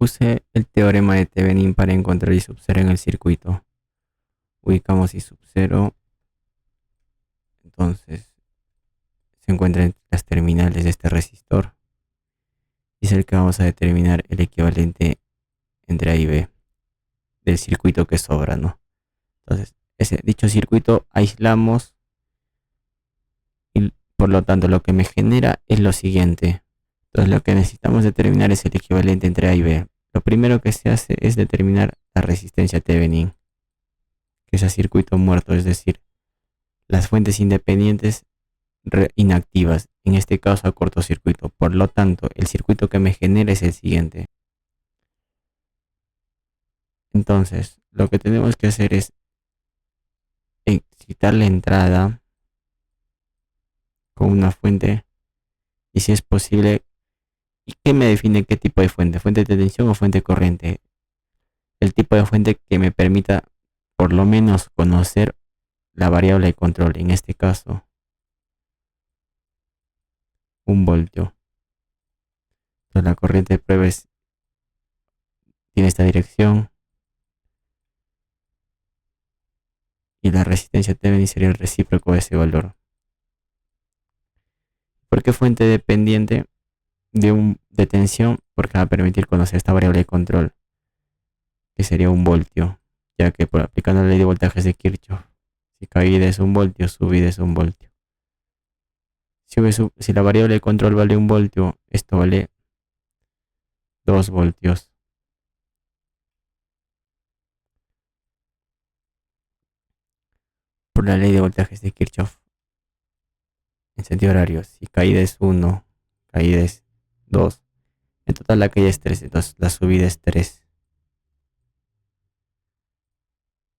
Use el teorema de Thevenin para encontrar I sub 0 en el circuito. Ubicamos I sub 0. Entonces se encuentra en las terminales de este resistor. Y es el que vamos a determinar el equivalente entre A y B del circuito que sobra, ¿no? Entonces, dicho circuito aislamos y por lo tanto lo que me genera es lo siguiente. Entonces lo que necesitamos determinar es el equivalente entre A y B. Lo primero que se hace es determinar la resistencia Thevenin, que es a circuito muerto, es decir, las fuentes independientes inactivas, en este caso a cortocircuito. Por lo tanto, el circuito que me genera es el siguiente. Entonces, lo que tenemos que hacer es excitar la entrada con una fuente y si es posible, ¿y qué me define qué tipo de fuente? ¿Fuente de tensión o fuente corriente? El tipo de fuente que me permita por lo menos conocer la variable de control, en este caso 1 voltio. Entonces la corriente de prueba tiene esta dirección y la resistencia Thevenin sería el recíproco de ese valor. ¿Por qué fuente dependiente de tensión? Porque va a permitir conocer esta variable de control, que sería 1 voltio, ya que por aplicando la ley de voltajes de Kirchhoff, si caída es 1 voltio, subida es 1 voltio. Si la variable de control vale 1 voltio, esto vale 2 voltios. Por la ley de voltajes de Kirchhoff, en sentido horario, si caída es 1, caída es 2, en total la caída es 3, entonces la subida es 3.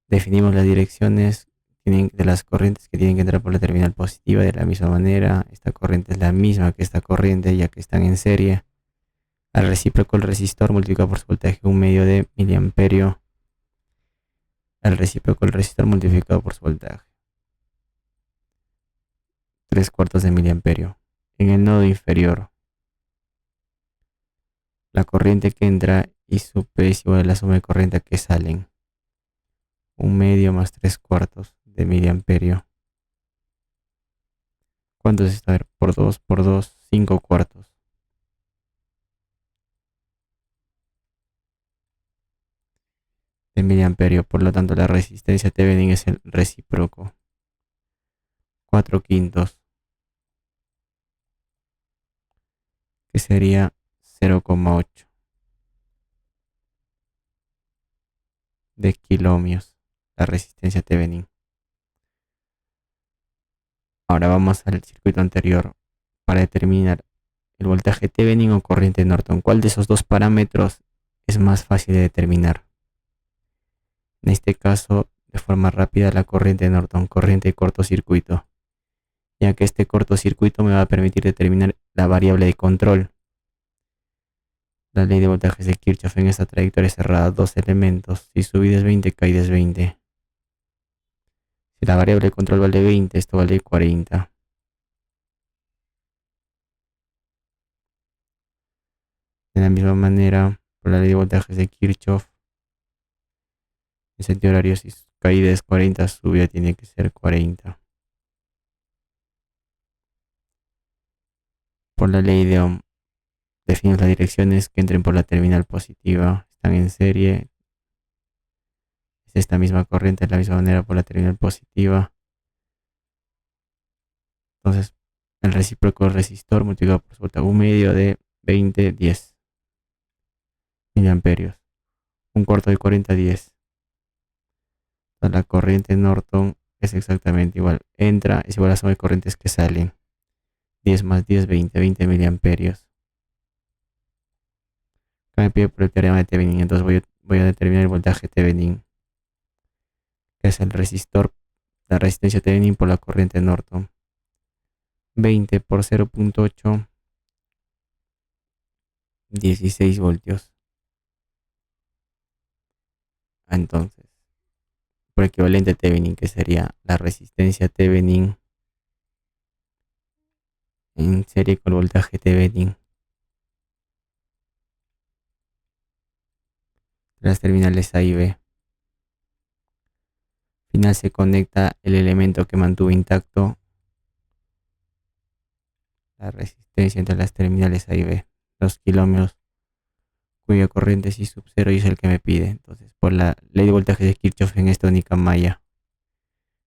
Definimos las direcciones de las corrientes que tienen que entrar por la terminal positiva de la misma manera. Esta corriente es la misma que esta corriente, ya que están en serie. Al recíproco el resistor multiplicado por su voltaje 1/2 de miliamperio. Al recíproco el resistor multiplicado por su voltaje 3/4 de miliamperio. En el nodo inferior, la corriente que entra y su P es igual a la suma de corriente que salen. 1/2 más 3/4 de miliamperio. ¿Cuánto es esto? A ver, por 2, 5/4 de miliamperio. Por lo tanto, la resistencia Thevenin es el recíproco. 4/5, que sería 0,8 de kiloohmios, la resistencia Thevenin. Ahora vamos al circuito anterior para determinar el voltaje Thevenin o corriente Norton. ¿Cuál de esos dos parámetros es más fácil de determinar? En este caso, de forma rápida, la corriente Norton, corriente de cortocircuito, ya que este cortocircuito me va a permitir determinar la variable de control. La ley de voltajes de Kirchhoff en esta trayectoria cerrada, dos elementos. Si subida es 20, caída es 20. Si la variable de control vale 20, esto vale 40. De la misma manera, por la ley de voltajes de Kirchhoff, en sentido horario, si caída es 40, subida tiene que ser 40. Por la ley de Ohm, definimos las direcciones que entren por la terminal positiva. Están en serie. Es esta misma corriente de la misma manera por la terminal positiva. Entonces, el recíproco del resistor multiplicado por su voltaje 1/2 de 20, 10 miliamperios. 1/4 de 40, 10. Entonces, la corriente Norton es exactamente igual. Entra es igual a la suma de corrientes que salen. 10 más 10, 20 miliamperios. Acá me pide por el teorema de Thevenin. Entonces voy a determinar el voltaje Thevenin, que es el resistor, la resistencia Thevenin por la corriente Norton. 20 por 0,8, 16 voltios. Entonces, por equivalente Thevenin, que sería la resistencia Thevenin en serie con el voltaje Thevenin. de las terminales A y B. Al final se conecta el elemento que mantuvo intacto la resistencia entre las terminales A y B, 2 kilómetros, cuya corriente es I sub 0 y es el que me pide. Entonces, por la ley de voltaje de Kirchhoff en esta única malla,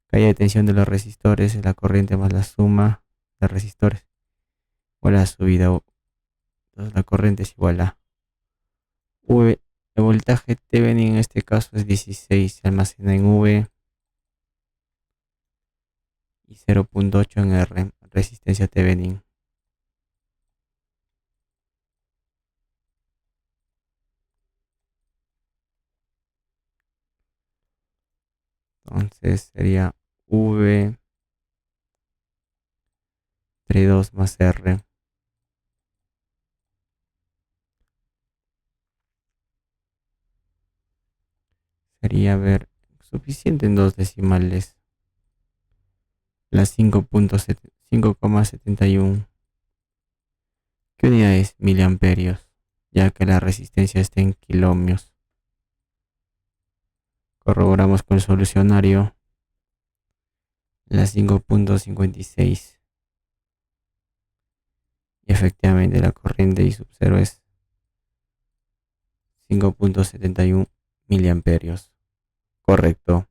calle de tensión de los resistores es la corriente más la suma de resistores o la subida. Entonces, la corriente es igual a V. El voltaje Thevenin en este caso es 16, se almacena en V y 0.8 en R, resistencia Thevenin. Entonces sería V entre 2 más R. Sería, ver, suficiente en dos decimales. Las 5,71. ¿Qué unidad es? Miliamperios, ya que la resistencia está en kiloohmios. Corroboramos con el solucionario. Las 5.56. Y efectivamente la corriente I sub 0 es 5.71 miliamperios. Correcto.